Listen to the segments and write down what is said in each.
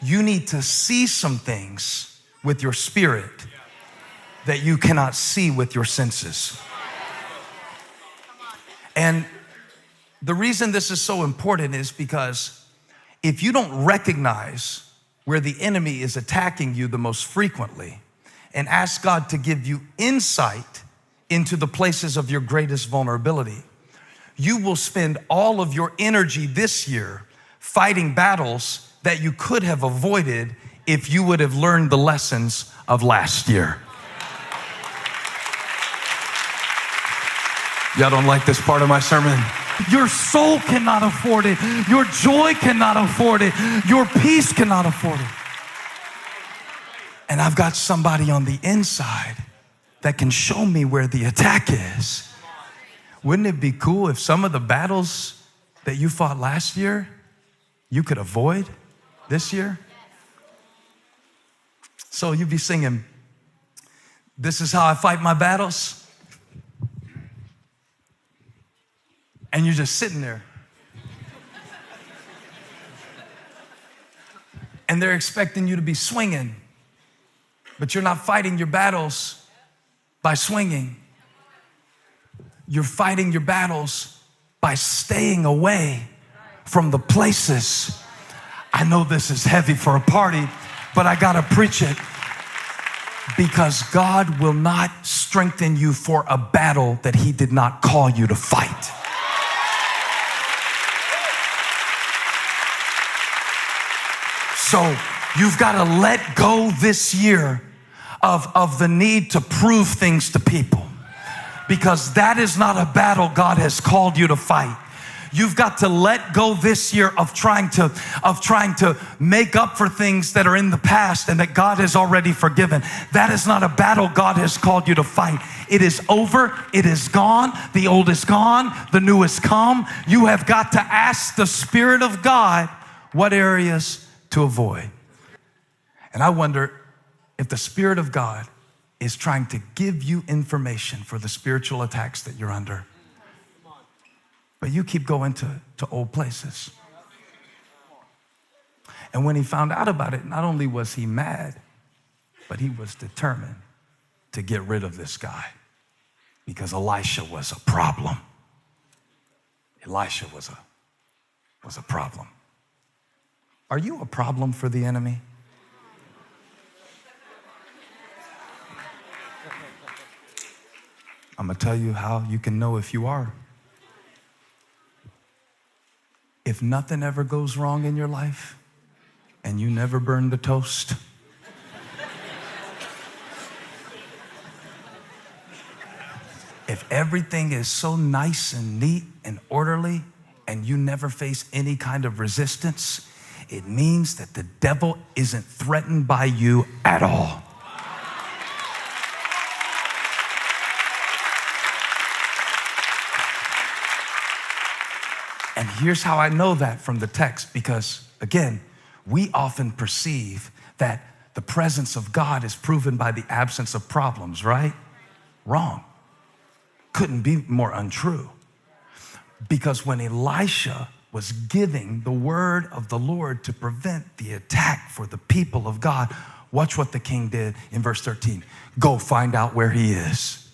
you need to see some things with your spirit that you cannot see with your senses. And the reason this is so important is because if you don't recognize where the enemy is attacking you the most frequently and ask God to give you insight into the places of your greatest vulnerability, you will spend all of your energy this year fighting battles that you could have avoided if you would have learned the lessons of last year. Y'all don't like this part of my sermon? Your soul cannot afford it. Your joy cannot afford it. Your peace cannot afford it. And I've got somebody on the inside that can show me where the attack is. Wouldn't it be cool if some of the battles that you fought last year, you could avoid this year? So you'd be singing, "This is how I fight my battles." And you're just sitting there. And they're expecting you to be swinging, but you're not fighting your battles by swinging. You're fighting your battles by staying away from the places. I know this is heavy for a party, but I gotta preach it, because God will not strengthen you for a battle that He did not call you to fight. So you've got to let go this year of the need to prove things to people, because that is not a battle God has called you to fight. You've got to let go this year of trying to make up for things that are in the past and that God has already forgiven. That is not a battle God has called you to fight. It is over. It is gone. The old is gone. The new has come. You have got to ask the Spirit of God what areas to avoid. And I wonder if the Spirit of God is trying to give you information for the spiritual attacks that you're under. But you keep going to old places. And when he found out about it, not only was he mad, but he was determined to get rid of this guy, because Elisha was a problem. Elisha was a problem. Are you a problem for the enemy? I'm gonna tell you how you can know if you are. If nothing ever goes wrong in your life and you never burn the toast, if everything is so nice and neat and orderly and you never face any kind of resistance, it means that the devil isn't threatened by you at all. And here's how I know that from the text, because again, we often perceive that the presence of God is proven by the absence of problems, right? Wrong. Couldn't be more untrue. Because when Elisha was giving the word of the Lord to prevent the attack for the people of God, watch what the king did in verse 13. Go find out where he is.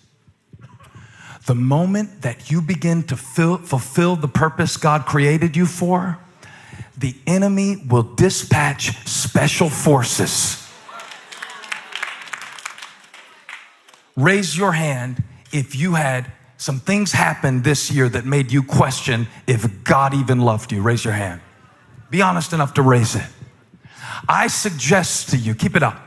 The moment that you begin to fulfill the purpose God created you for, the enemy will dispatch special forces. Raise your hand if you had some things happen this year that made you question if God even loved you. Raise your hand. Be honest enough to raise it. I suggest to you, keep it up.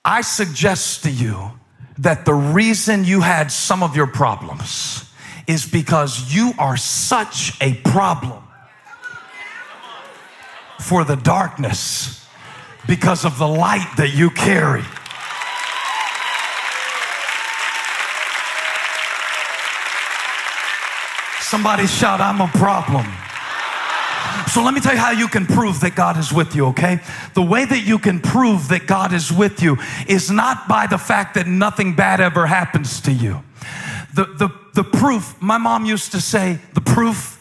I suggest to you that the reason you had some of your problems is because you are such a problem for the darkness because of the light that you carry. Somebody shout, I'm a problem. So let me tell you how you can prove that God is with you, okay? The way that you can prove that God is with you is not by the fact that nothing bad ever happens to you. The proof, my mom used to say, the proof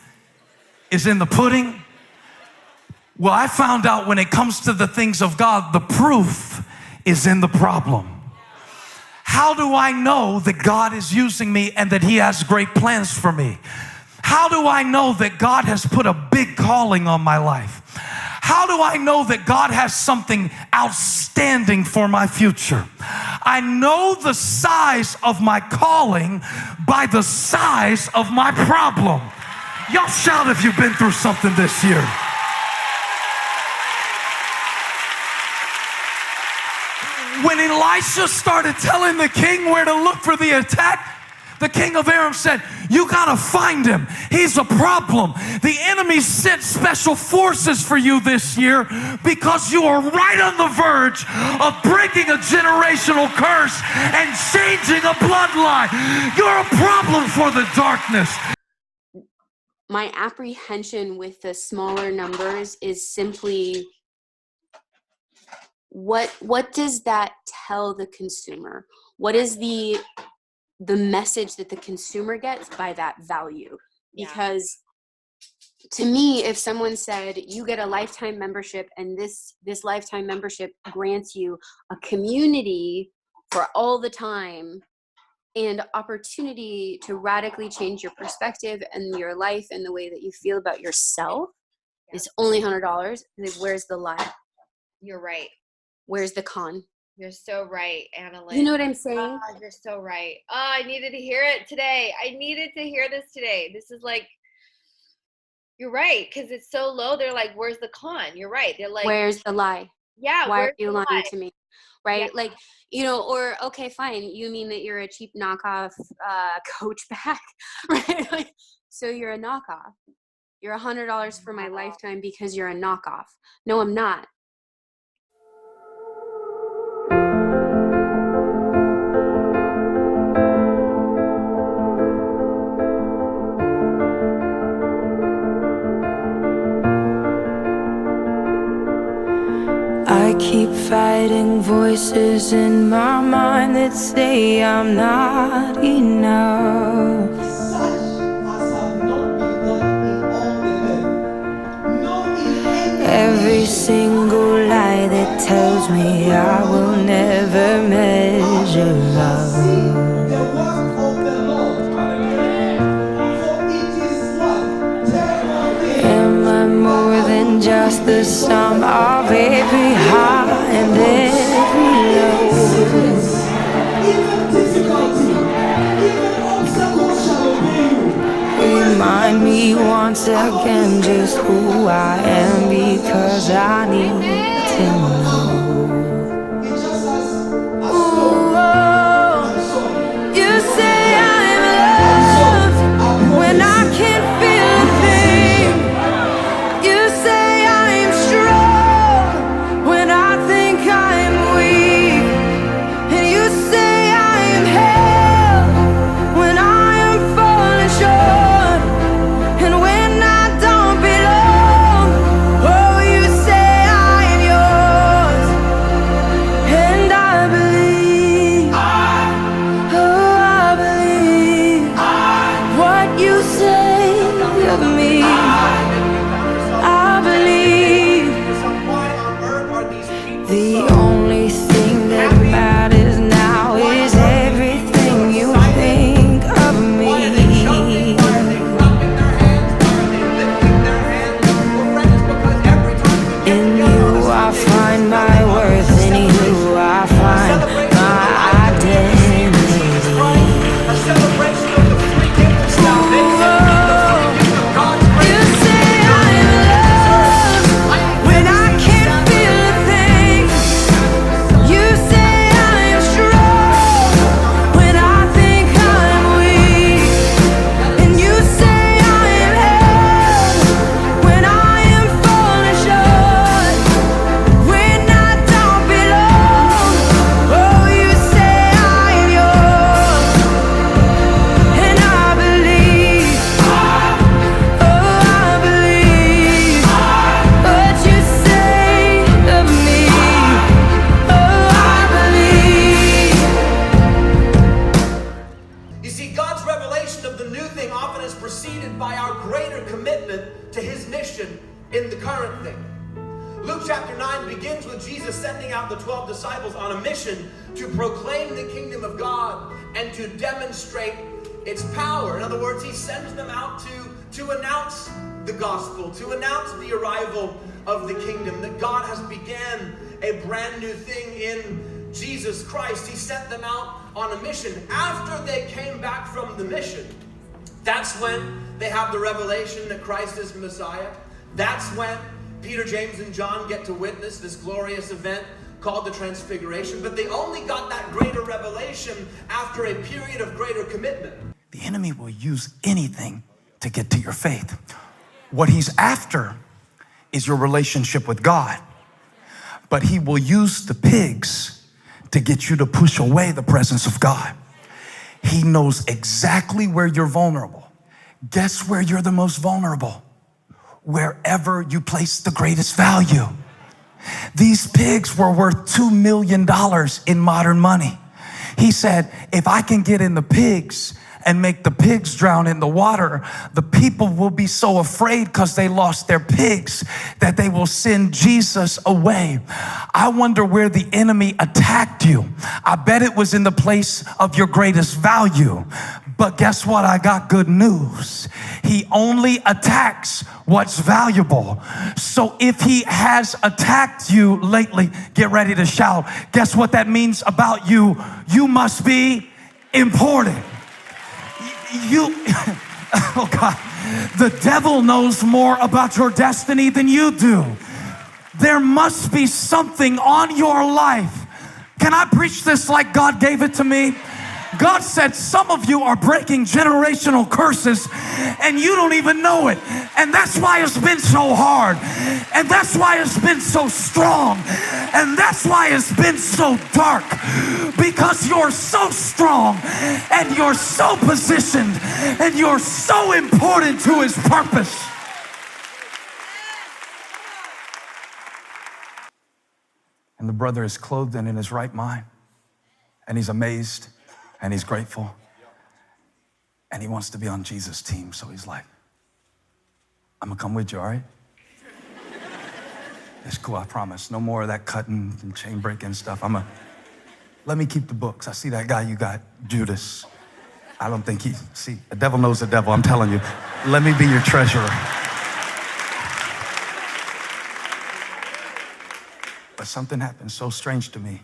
is in the pudding. Well, I found out when it comes to the things of God, the proof is in the problem. How do I know that God is using me and that He has great plans for me? How do I know that God has put a big calling on my life? How do I know that God has something outstanding for my future? I know the size of my calling by the size of my problem. Y'all shout if you've been through something this year. When Elisha started telling the king where to look for the attack, the king of Aram said, you gotta find him. He's a problem. The enemy sent special forces for you this year because you are right on the verge of breaking a generational curse and changing a bloodline. You're a problem for the darkness. My apprehension with the smaller numbers is simply, what does that tell the consumer? What is the message that the consumer gets by that value? Because to me, if someone said you get a lifetime membership and this lifetime membership grants you a community for all the time and opportunity to radically change your perspective and your life and the way that you feel about yourself, it's only $100. Where's the lie? You're right. Where's the con? You're so right, Annalyn. You know what I'm saying? Oh, you're so right. Oh, I needed to hear it today. I needed to hear this today. This is like, you're right, because it's so low. They're like, where's the con? You're right. They're like, where's the lie? Yeah. Why are you lying to me? Right? Yeah. Like, you know, or, okay, fine. You mean that you're a cheap knockoff Coach bag, right? Like, so you're a knockoff. You're $100 for my lifetime because you're a knockoff. No, I'm not. I keep fighting voices in my mind that say I'm not enough. Every single lie that tells me I will never measure up. Am I more than just the sum of every high and every low? Remind me once again just who I am, because I need to know. Ooh, you say I'm loved when I can't feel a thing. You say I'm strong when I think I'm weak. And you say I am held when I am falling short. And when I don't belong, oh, you say I am yours. And I believe, oh, I believe what you say of me. I believe the only thing that matters now is everything you think of me. In you I find my worth, in you I find my identity. You say I'm loved when I can't feel a thing. You say I'm strong when I think I'm weak. And you say I am held when I am falling short. When I chapter 9 begins with Jesus sending out the 12 disciples on a mission to proclaim the kingdom of God and to demonstrate its power. In other words, he sends them out to announce the gospel, to announce the arrival of the kingdom, that God has began a brand new thing in Jesus Christ. He sent them out on a mission. After they came back from the mission, that's when they have the revelation that Christ is Messiah. That's when Peter, James, and John get to witness this glorious event called the Transfiguration. But they only got that greater revelation after a period of greater commitment. The enemy will use anything to get to your faith. What he's after is your relationship with God. But he will use the pigs to get you to push away the presence of God. He knows exactly where you're vulnerable. Guess where you're the most vulnerable? Wherever you place the greatest value. These pigs were worth $2 million in modern money. He said, if I can get in the pigs and make the pigs drown in the water, the people will be so afraid because they lost their pigs that they will send Jesus away. I wonder where the enemy attacked you. I bet it was in the place of your greatest value. But guess what? I got good news. He only attacks what's valuable. So if he has attacked you lately, get ready to shout. Guess what that means about you? You must be important. Oh God, the devil knows more about your destiny than you do. There must be something on your life. Can I preach this like God gave it to me? God said some of you are breaking generational curses and you don't even know it. And that's why it's been so hard. And that's why it's been so strong. And that's why it's been so dark. Because you're so strong and you're so positioned and you're so important to his purpose. And the brother is clothed and in his right mind. And he's amazed. And he's grateful. And he wants to be on Jesus' team. So he's like, I'm going to come with you, all right? It's cool, I promise. No more of that cutting and chain breaking stuff. Let me keep the books. I see that guy you got, Judas. I don't think see, the devil knows the devil, I'm telling you. Let me be your treasurer. But something happened so strange to me.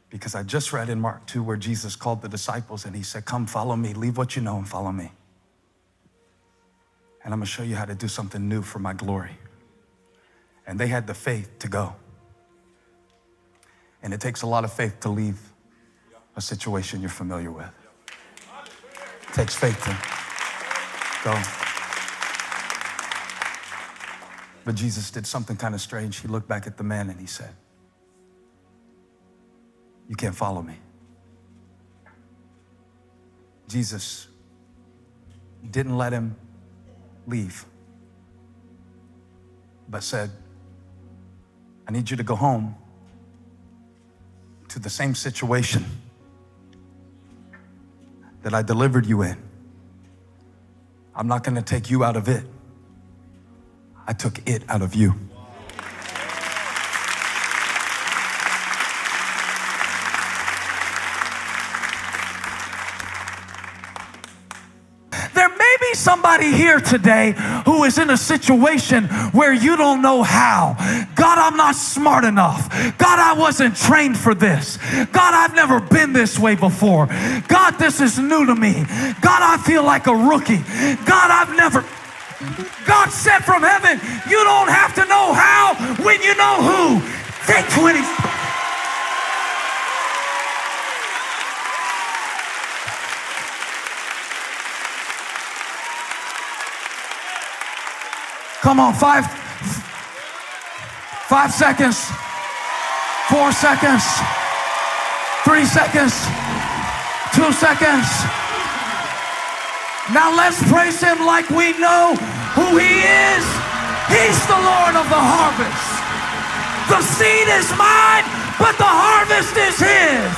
Because I just read in Mark 2 where Jesus called the disciples and he said, come follow me, leave what you know and follow me. And I'm gonna show you how to do something new for my glory. And they had the faith to go. And it takes a lot of faith to leave a situation you're familiar with. It takes faith to go. But Jesus did something kind of strange. He looked back at the man and he said, you can't follow me. Jesus didn't let him leave, but said, I need you to go home to the same situation that I delivered you in. I'm not going to take you out of it. I took it out of you. Somebody here today who is in a situation where you don't know how. God, I'm not smart enough. God, I wasn't trained for this. God, I've never been this way before. God, this is new to me. God, I feel like a rookie. God said from heaven, you don't have to know how when you know who. Take 20. Come on, 5 seconds, 4 seconds, 3 seconds, 2 seconds. Now let's praise him like we know who he is. He's the Lord of the harvest. The seed is mine, but the harvest is his.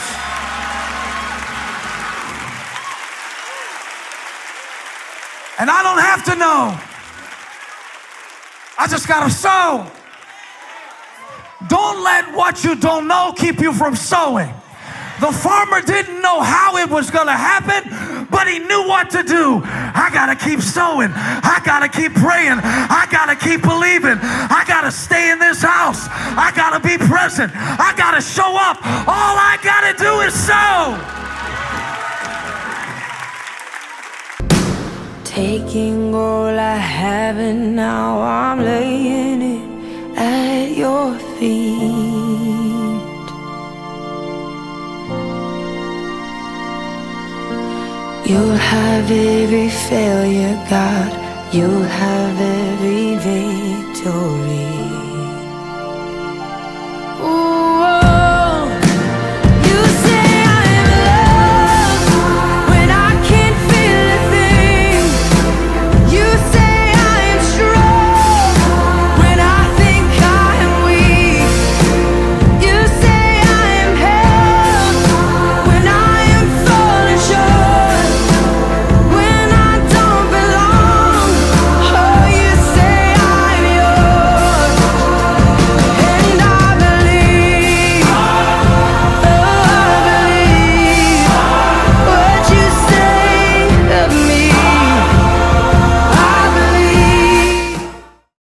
And I don't have to know. I just gotta sow. Don't let what you don't know keep you from sowing. The farmer didn't know how it was going to happen, but he knew what to do. I got to keep sowing. I got to keep praying. I got to keep believing. I got to stay in this house. I got to be present. I got to show up. All I got to do is sow. Taking all I have and now I'm laying it at your feet. You'll have every failure, God. You'll have every victory.